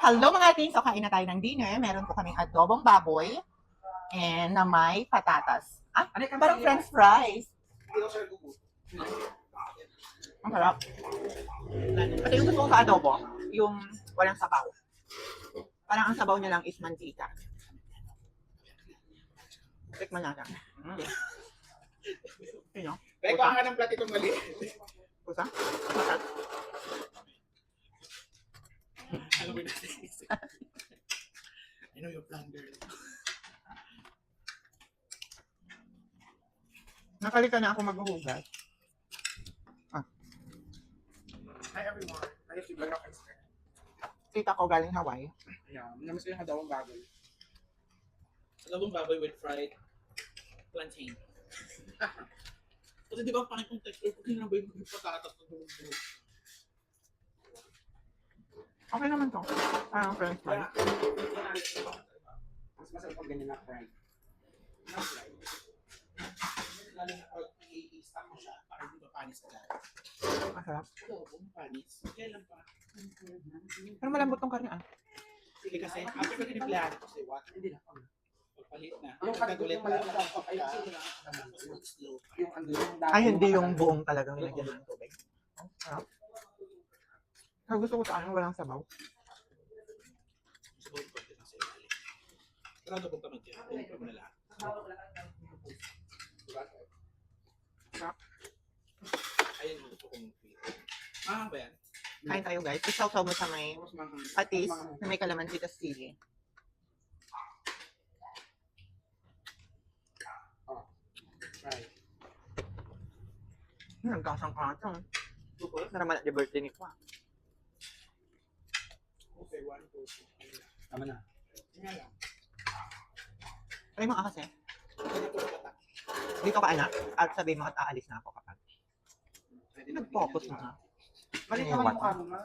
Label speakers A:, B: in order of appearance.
A: Hello mga teens! So, kain na tayo ng dinner. Meron po kaming adobong baboy and na may patatas. Ah, parang french fries. Ang sarap. Pati yung gusto ko sa adobo, yung walang sabaw. Parang ang sabaw niya lang is mantika. Tikman natin. Yun o.
B: Peko ka ng platitong mali.
A: Pusa?
B: Alam mo natin. I know your plan, girl.
A: Nakalika na ako maghuhugas.
B: Hi everyone. Ayos yung vlog ako Instagram.
A: Tita ko galing Hawaii.
B: Yeah, namas ko yung adawang baboy. Adawang baboy with fried plantain. Kasi di ba parang kung texture, kung sino na ba yung patatas ng dulog-dulog?
A: Okay naman to. Parang french fries.
B: Mas masarap pag ganyan na fried. Na fried. Lalo na pag i-stack mo siya, para di ba panis ka dyan.
A: Masarap.
B: Oo, panis. Kailan pa?
A: Pero malambot tong karne ah.
B: Sige kasi, after ko tiniplaan, kasi what? Hindi na. Pagpalit na.
C: Yung
B: Kagulit
C: mali
B: na.
C: na ay yung ano yung dati.
A: Ay, hindi yung buong talagang nilagyan ng tubig. Sarap. Ang gusto ko sa akin, walang sabaw.
B: Siguro ko din sa ilalim. Sarado kong tamad yan. Hindi ko na lahat.
A: Sarap.
B: Ayun yung gusto kong feel. Ah, ba yan?
A: Kain tayo guys. Isaw-saw mo sa may
B: Mas mahal.
A: patis na may kalamansi tas sili.
B: Right.
A: Nagkasang kasang. Naraman at the birthday ni Kwa.
B: Okay, 1, 2, 3.
C: Tama na.
B: Nga lang.
A: Try mo kasi.
B: Kaya ito kata.
A: Dito ka anak. At sabihin mo at aalis na ako kapag.
B: Pwede na
A: Nag-focus na.
C: Balik
A: Ano
C: naman
A: yung
C: yung ano na.